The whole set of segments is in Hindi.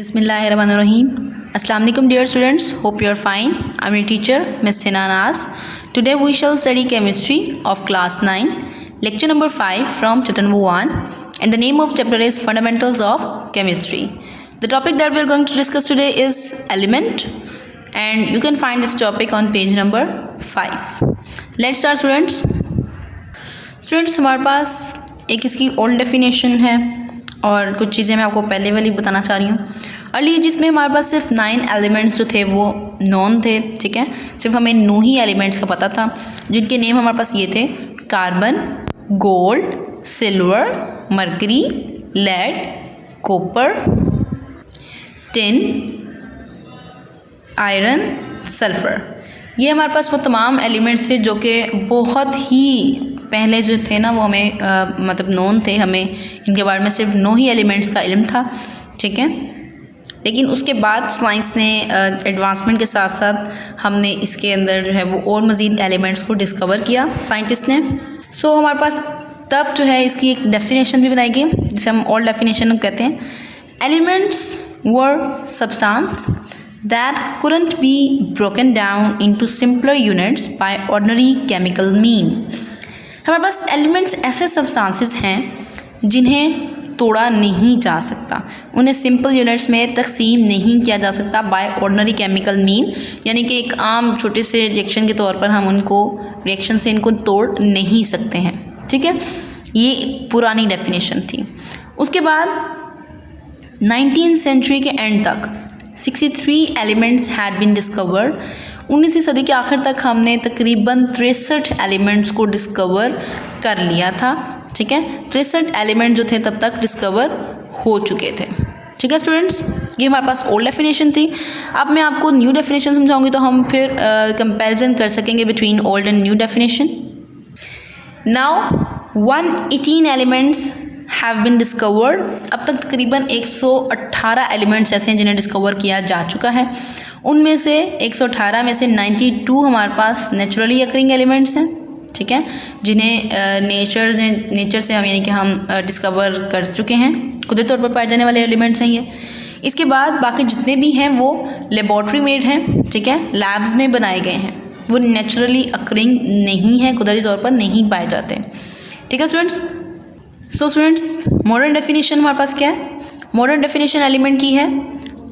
Bismillahirrahmanirrahim. Assalamu alaikum dear students. Hope you are fine. I am your teacher Miss Sina Naz. Today we shall study chemistry of class 9, lecture number 5 from chapter number 1, and the name of chapter is Fundamentals of Chemistry. The topic that we are going to discuss today is element, and you can find this topic on page number 5. Let's start students. Students, हमारे पास एक इसकी ओल्ड डेफिनेशन है और कुछ चीज़ें मैं आपको पहले वाली बताना चाह रही हूँ। अर्ली जिसमें हमारे पास सिर्फ 9 एलिमेंट्स जो थे वो नॉन थे, ठीक है। सिर्फ हमें 9 ही एलिमेंट्स का पता था, जिनके नेम हमारे पास ये थे: carbon, gold, silver, mercury, lead, copper, tin, iron, sulphur. ये हमारे पास वो तमाम एलिमेंट्स थे जो कि बहुत ही पहले जो थे ना वो हमें मतलब नोन थे, हमें इनके बारे में सिर्फ 9 ही एलिमेंट्स का इल्म था, ठीक है। लेकिन उसके बाद साइंस ने एडवांसमेंट के साथ साथ हमने इसके अंदर जो है वो और मज़ीद एलिमेंट्स को डिस्कवर किया साइंटिस्ट ने। सो हमारे पास तब जो है इसकी एक डेफिनेशन भी बनाई गई जिसे हम ऑल डेफिनेशन कहते हैं। Elements were substance that couldn't be broken down into simpler units by ordinary chemical mean। हमारे पास एलिमेंट्स ऐसे सब्सटेंसेस हैं जिन्हें तोड़ा नहीं जा सकता, उन्हें सिंपल यूनिट्स में तकसीम नहीं किया जा सकता बाय ऑर्डिनरी केमिकल मीन, यानी कि एक आम छोटे से रिएक्शन के तौर पर हम उनको रिएक्शन से इनको तोड़ नहीं सकते हैं, ठीक है। ये पुरानी डेफिनेशन थी। उसके बाद 19th सेंचुरी के एंड तक 63 एलिमेंट्स हैड बीन डिस्कवर्ड। 19वीं सदी के आखिर तक हमने तकरीबन 63 एलिमेंट्स को डिस्कवर कर लिया था, ठीक है। 63 एलिमेंट जो थे तब तक डिस्कवर हो चुके थे, ठीक है स्टूडेंट्स। ये हमारे पास ओल्ड डेफिनेशन थी। अब मैं आपको न्यू डेफिनेशन समझाऊंगी तो हम फिर कंपैरिजन कर सकेंगे between old and new definition. Now 118 elements have been discovered. अब तक तकरीबन 118 एलिमेंट्स ऐसे हैं जिन्हें डिस्कवर किया जा चुका है। उनमें से 118 में से 92 हमारे पास नेचुरली अकरिंग एलिमेंट्स हैं, ठीक है, जिन्हें नेचर से हम यानी कि हम डिस्कवर कर चुके हैं, कुदरती तौर पर पाए जाने वाले एलिमेंट्स हैं ये। इसके बाद बाकी जितने भी हैं वो लेबॉर्ट्री मेड हैं, ठीक है, लैब्स में बनाए गए हैं, वो नेचुरली अकरिंग नहीं है, कुदरती तौर पर नहीं पाए जाते, ठीक है students. So students, modern definition हमारे पास क्या है? मॉडर्न डेफिनेशन एलिमेंट की है: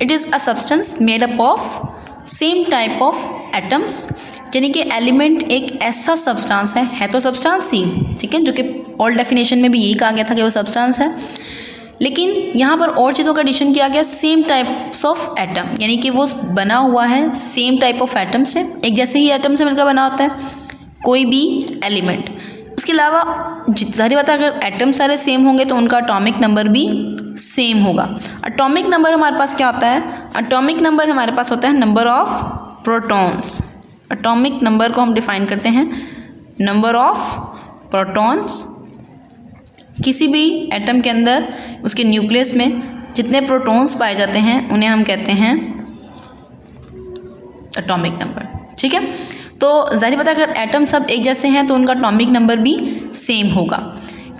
it is a substance made up of same type of atoms. यानी कि एलिमेंट एक ऐसा सब्सटेंस है तो सब्सटेंस ही, ठीक है, जो कि ओल्ड डेफिनेशन में भी यही कहा गया था कि वो सब्सटेंस है, लेकिन यहाँ पर और चीज़ों का एडिशन किया गया, सेम टाइप्स ऑफ एटम, यानी कि वो बना हुआ है सेम टाइप ऑफ एटम से, एक जैसे ही एटम से मिलकर बना होता है कोई भी एलिमेंट। उसके अलावा जाहिर बात है अगर एटम सारे सेम होंगे तो उनका एटॉमिक नंबर भी सेम होगा। एटॉमिक नंबर हमारे पास क्या होता है? एटॉमिक नंबर हमारे पास होता है number of protons. Atomic number को हम डिफाइन करते हैं नंबर ऑफ प्रोटॉन्स। किसी भी एटम के अंदर उसके न्यूक्लियस में जितने प्रोटॉन्स पाए जाते हैं उन्हें हम कहते हैं एटॉमिक नंबर, ठीक है। तो जाहिर बात है अगर एटम सब एक जैसे हैं तो उनका एटॉमिक नंबर भी सेम होगा।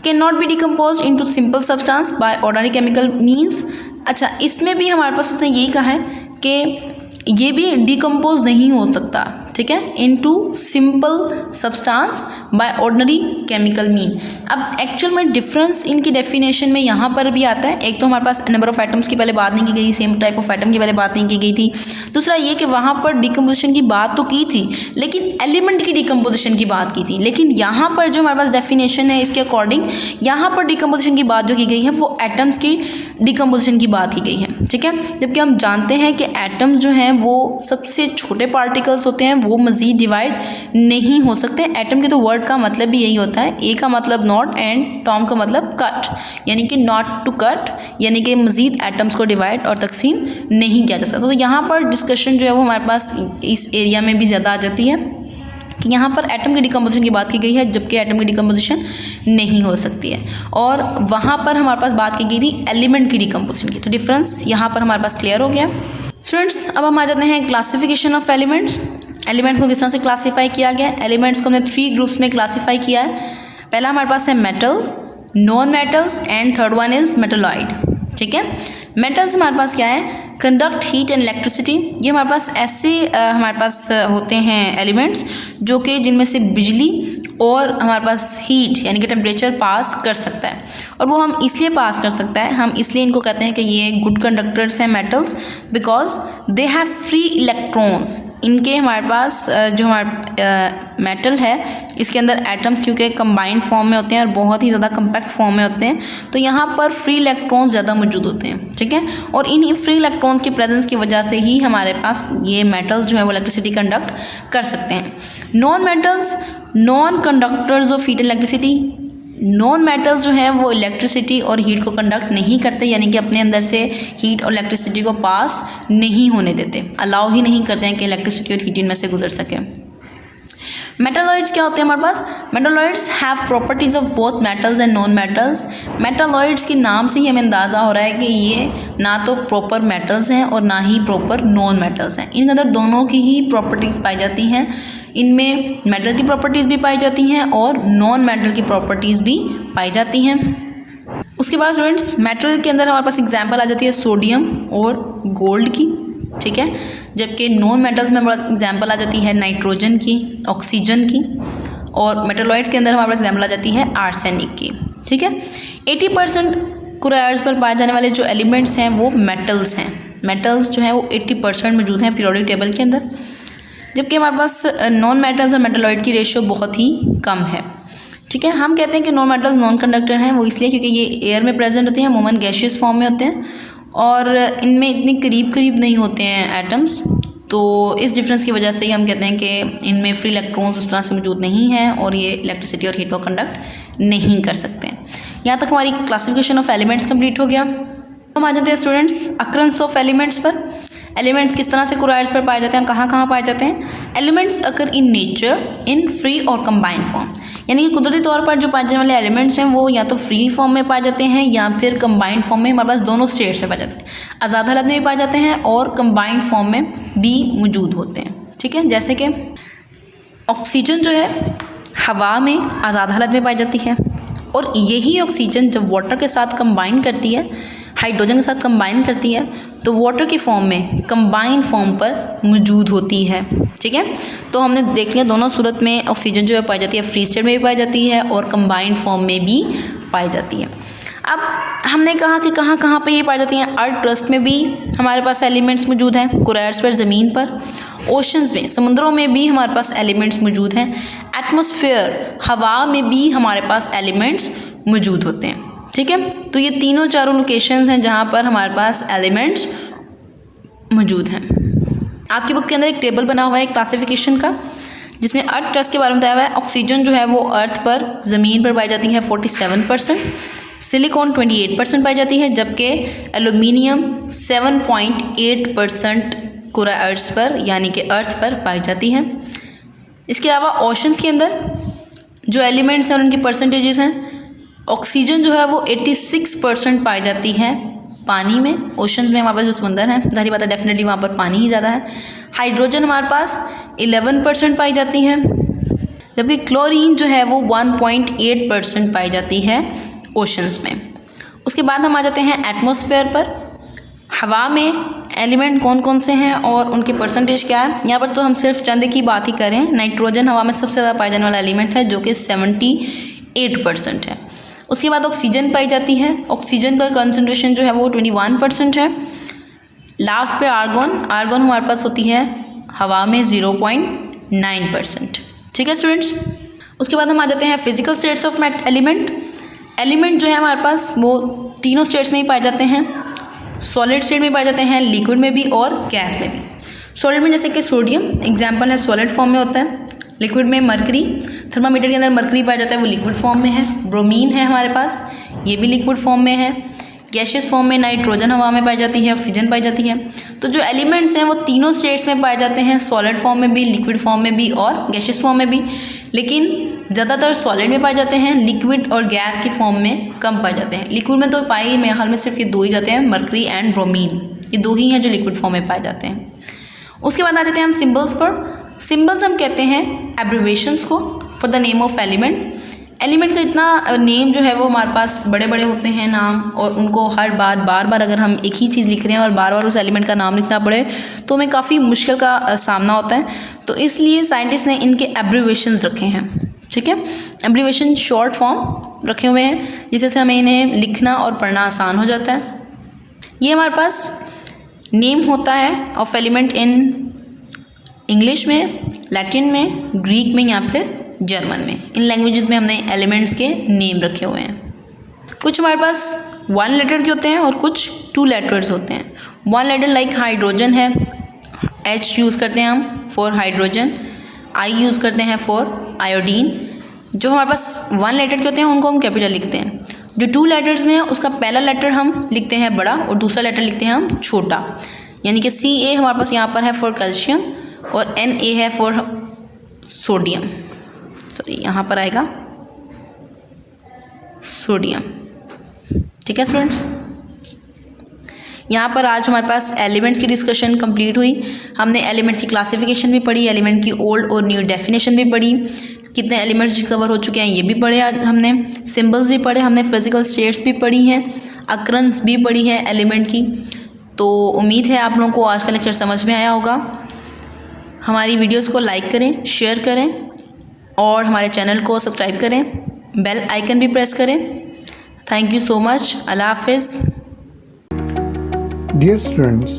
Can not be decompose into simple substance by ordinary chemical means. अच्छा, इसमें भी हमारे पास उसने यही कहा है कि ये भी डिकम्पोज नहीं हो सकता, ठीक है, into simple substance by ordinary chemical mean. अब एक्चुअल में डिफरेंस इनकी डेफिनेशन में यहाँ पर भी आता है। एक तो हमारे पास नंबर ऑफ एटम्स की पहले बात नहीं की गई, सेम टाइप ऑफ एटम की पहले बात नहीं की गई थी। दूसरा ये कि वहाँ पर डिकम्पोजिशन की बात तो की थी लेकिन एलिमेंट की डिकम्पोजिशन की बात की थी, लेकिन यहाँ पर जो हमारे पास डेफिनेशन है इसके अकॉर्डिंग यहाँ पर डिकम्पोजिशन की बात जो की गई है वो एटम्स की डिकम्पोजिशन की बात की गई है, ठीक है। जबकि हम जानते हैं कि एटम्स जो हैं वो सबसे छोटे पार्टिकल्स होते हैं, वो मज़ीद डिवाइड नहीं हो सकते। एटम के तो वर्ड का मतलब भी यही होता है, ए का मतलब नॉट एंड टॉम का मतलब कट, यानी कि नॉट टू कट, यानी कि मज़ीद एटम्स को डिवाइड और तकसीम नहीं किया जा सकता। तो यहाँ पर डिस्कशन जो है वो हमारे पास इस एरिया में भी ज़्यादा आ जाती है कि यहाँ पर एटम की डिकम्पोजिशन की बात की गई है जबकि एटम की डिकम्पोजिशन नहीं हो सकती है, और वहाँ पर हमारे पास बात की गई थी एलिमेंट की डिकम्पोजिशन की। तो डिफरेंस यहाँ पर हमारे पास क्लियर हो गया स्टूडेंट्स। अब हम आ जाते हैं क्लासिफिकेशन ऑफ एलिमेंट्स। एलिमेंट्स को किस तरह से क्लासीफाई किया गया? एलिमेंट्स को हमने 3 ग्रुप्स में क्लासीफाई किया है। पहला हमारे पास है metal, non metals and third one is metalloid, ठीक है। मेटल्स हमारे पास क्या है, कंडक्ट हीट एंड इलेक्ट्रिसिटी। ये हमारे पास ऐसे हमारे पास होते हैं एलिमेंट्स जो कि जिनमें से बिजली और हमारे पास हीट यानी कि टेम्परेचर पास कर सकता है, और वो हम इसलिए पास कर सकता है, हम इसलिए इनको कहते हैं कि ये गुड कंडक्टर्स हैं metals, because they have free electrons. इनके हमारे पास जो हमारा मेटल है इसके अंदर एटम्स क्योंकि कंबाइंड फॉर्म में होते हैं और बहुत ही ज़्यादा कम्पैक्ट फॉर्म में होते हैं, तो यहाँ पर फ्री इलेक्ट्रॉन्स ज़्यादा मौजूद होते हैं, ठीक है। और इन फ्री इलेक्ट्रॉन्स की प्रेजेंस की वजह से ही हमारे पास ये मेटल्स जो है वो इलेक्ट्रिसिटी कंडक्ट कर सकते हैं। Non metals non conductors of heat electricity. Non metals जो है वो इलेक्ट्रिसिटी और हीट को कंडक्ट नहीं करते, यानी कि अपने अंदर से हीट और इलेक्ट्रिसिटी को पास नहीं होने देते, अलाउ ही नहीं करते हैं कि इलेक्ट्रिसिटी और हीट इनमें से गुजर सके। मेटालॉइड्स क्या होते हैं हमारे पास, metalloids have properties of both metals and non metals. Metalloids के नाम से ही हमें अंदाज़ा हो रहा है कि ये ना तो प्रॉपर मेटल्स हैं और ना ही प्रॉपर नॉन मेटल्स हैं, इनके अंदर दोनों की ही प्रॉपर्टीज़ पाई जाती हैं। इनमें मेटल की प्रॉपर्टीज़ भी पाई जाती हैं और नॉन मेटल की प्रॉपर्टीज़ भी पाई जाती हैं। उसके बाद स्टूडेंट्स मेटल के अंदर हमारे पास एग्जांपल आ जाती है सोडियम और गोल्ड की, ठीक है, जबकि नॉन मेटल्स में हमारे पास एग्जांपल आ जाती है नाइट्रोजन की, ऑक्सीजन की, और मेटालॉइड्स के अंदर हमारे पास एग्जांपल आ जाती है आर्सेनिक की, ठीक है। 80% कुरायर्स पर पाए जाने वाले जो एलिमेंट्स हैं वो मेटल्स हैं। मेटल्स जो है वो 80% मौजूद हैं पीरियोडिक टेबल के अंदर, जबकि हमारे पास नॉन मेटल्स और मेटालॉइड की रेशियो बहुत ही कम है, ठीक है। हम कहते हैं कि नॉन मेटल्स नॉन कंडक्टर हैं, वो इसलिए क्योंकि ये एयर में प्रेजेंट होते हैं, अमूमन गैशियस फॉर्म में होते हैं और इनमें इतनी करीब करीब नहीं होते हैं एटम्स, तो इस डिफरेंस की वजह से ही हम कहते हैं कि इनमें फ्री इलेक्ट्रॉन्स उस तरह से मौजूद नहीं हैं और ये इलेक्ट्रिसिटी और हीट को कंडक्ट नहीं कर सकते हैं। यहाँ तक हमारी क्लासिफिकेशन ऑफ एलिमेंट्स कंप्लीट हो गया। हम आ जाते हैं स्टूडेंट्स अक्रंस ऑफ एलिमेंट्स पर। एलिमेंट्स किस तरह से कुरायर्स पर पाए जाते हैं, कहाँ कहाँ पाए जाते हैं। Elements occur in nature in free और कंबाइंड फॉर्म, यानी कि कुदरती तौर पर जो पाए जाने वाले एलिमेंट्स हैं वो या तो फ्री फॉर्म में पाए जाते हैं या फिर कंबाइंड फॉर्म में, हमारे पास दोनों स्टेट्स में पाए जाते हैं। आज़ाद हालत में भी पाए जाते हैं और कंबाइंड फॉर्म में भी मौजूद होते हैं, ठीक है। जैसे कि ऑक्सीजन जो है हवा में आज़ाद हालत में पाई जाती है, और यही ऑक्सीजन जब वाटर के साथ कंबाइन करती है, हाइड्रोजन के साथ कंबाइन करती है, तो वाटर की फॉर्म में कंबाइंड फॉर्म पर मौजूद होती है, ठीक है। तो हमने देख लिया दोनों सूरत में ऑक्सीजन जो है पाई जाती है, फ्री स्टेट में भी पाई जाती है और कंबाइंड फॉर्म में भी पाई जाती है। अब हमने कहा कि कहाँ कहाँ पे ये पाई जाती हैं। अर्थ क्रस्ट में भी हमारे पास एलिमेंट्स मौजूद हैं, कुरायर्स पर, ज़मीन पर, ओशंस में, समुद्रों में भी हमारे पास एलिमेंट्स मौजूद हैं, एटमॉस्फेयर, हवा में भी हमारे पास एलिमेंट्स मौजूद होते हैं, ठीक है। तो ये तीनों चारों लोकेशंस हैं जहाँ पर हमारे पास एलिमेंट्स मौजूद हैं। आपकी बुक के अंदर एक टेबल बना हुआ है क्लासिफिकेशन का, जिसमें अर्थ क्रस्ट के बारे में बताया हुआ है। ऑक्सीजन जो है वो अर्थ पर, ज़मीन पर पाई जाती है 47%, सिलिकॉन 28% पाई जाती है, जबकि एल्यूमिनियम 7.8% कुरायर्स पर यानी कि अर्थ पर पाई जाती है। इसके अलावा ओशंस के अंदर जो एलिमेंट्स हैं उनकी परसेंटेजेस हैं। ऑक्सीजन जो है वो 86% पाई जाती है पानी में, ओशंस में हमारे पास जो समंदर है, जाहिर बात है डेफिनेटली वहाँ पर पानी ही ज़्यादा है। हाइड्रोजन हमारे पास 11% पाई जाती है, जबकि क्लोरीन जो है वो 1.8% पाई जाती है ओशंस में। उसके बाद हम आ जाते हैं एटमॉस्फेयर पर। हवा में एलिमेंट कौन कौन से हैं और उनके परसेंटेज क्या है। यहाँ पर तो हम सिर्फ चंद की बात ही करें, नाइट्रोजन हवा में सबसे ज़्यादा पाया जाने वाला एलिमेंट है जो कि 78% है। उसके बाद ऑक्सीजन पाई जाती है, ऑक्सीजन का कंसनट्रेशन जो है वो 21% है। लास्ट पे आर्गन, आर्गन हमारे पास होती है हवा में 0.9%, ठीक है स्टूडेंट्स। उसके बाद हम आ जाते हैं physical states of element. Element जो है हमारे पास वो तीनों स्टेट्स में ही पाए जाते हैं, सॉलिड स्टेट में पाए जाते हैं, लिक्विड में भी और गैस में भी। सॉलिड में जैसे कि सोडियम एग्जाम्पल है, सॉलिड फॉर्म में होता है। लिक्विड में मरकरी, थर्मामीटर के अंदर मरकरी पाया जाता है, वो लिक्विड फॉर्म में है। ब्रोमीन है हमारे पास, ये भी लिक्विड फॉर्म में है। गैशियस फॉर्म में नाइट्रोजन हवा में पाई जाती है, ऑक्सीजन पाई जाती है। तो जो एलिमेंट्स हैं वो तीनों स्टेट्स में पाए जाते हैं, सॉलिड फॉर्म में भी, लिक्विड फॉर्म में भी और गैशियस फॉर्म में भी, लेकिन ज़्यादातर सॉलिड में पाए जाते हैं, लिक्विड और गैस की फॉर्म में कम पाए जाते हैं। लिक्विड में तो पाए मेरे ख्याल में सिर्फ ये दो ही जाते हैं, मरकरी एंड ब्रोमीन, ये दो ही हैं जो लिक्विड फॉर्म में पाए जाते हैं। उसके बाद आ जाते हैं हम सिम्बल्स पर। सिम्बल्स हम कहते हैं एब्रिवेशंस को for the name of element. Element का इतना नेम जो है वो हमारे पास बड़े बड़े होते हैं नाम, और उनको हर बार बार अगर हम एक ही चीज़ लिख रहे हैं और बार बार उस एलिमेंट का नाम लिखना पड़े तो हमें काफ़ी मुश्किल का सामना होता है। तो इसलिए साइंटिस्ट ने इनके एब्रीवेशंस रखे हैं, ठीक है। एब्रीवेशन शॉर्ट फॉर्म रखे हुए हैं जिससे से हमें इन्हें लिखना और पढ़ना आसान हो जाता है। ये हमारे पास नेम होता है ऑफ एलिमेंट इन इंग्लिश में, लैटिन में, ग्रीक में या फिर जर्मन में। इन लैंग्वेजेस में हमने एलिमेंट्स के नेम रखे हुए हैं। कुछ हमारे पास 1 लेटर के होते हैं और कुछ 2 लेटर्स होते हैं। 1 लेटर लाइक हाइड्रोजन है, H यूज़ करते हैं हम फॉर हाइड्रोजन, I यूज़ करते हैं फॉर आयोडीन। जो हमारे पास 1 लेटर के होते हैं उनको हम कैपिटल लिखते हैं। जो 2 लेटर्स में है उसका पहला लेटर हम लिखते हैं बड़ा और दूसरा लेटर लिखते हैं हम छोटा। यानी कि Ca हमारे पास यहाँ पर है फॉर कैल्शियम और Na है फॉर सोडियम, सॉरी यहाँ पर आएगा सोडियम, ठीक है स्टूडेंट्स। यहाँ पर आज हमारे पास एलिमेंट्स की डिस्कशन कंप्लीट हुई। हमने एलिमेंट्स की क्लासिफिकेशन भी पढ़ी, एलिमेंट की ओल्ड और न्यू डेफिनेशन भी पढ़ी, कितने एलिमेंट्स कवर हो चुके हैं ये भी पढ़े आज हमने, सिंबल्स भी पढ़े हमने, फिजिकल स्टेट्स भी पढ़ी हैं, अक्रंस भी पढ़ी है एलिमेंट की। तो उम्मीद है आप लोगों को आज का लेक्चर समझ में आया होगा। हमारी वीडियोस को लाइक करें, शेयर करें और हमारे चैनल को सब्सक्राइब करें, बेल आइकन भी प्रेस करें। Thank you so much. अल्लाह हाफिज़। Dear students,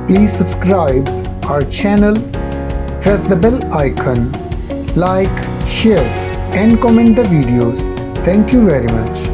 please subscribe our channel, press the bell icon, like, share and comment the videos. Thank you very much.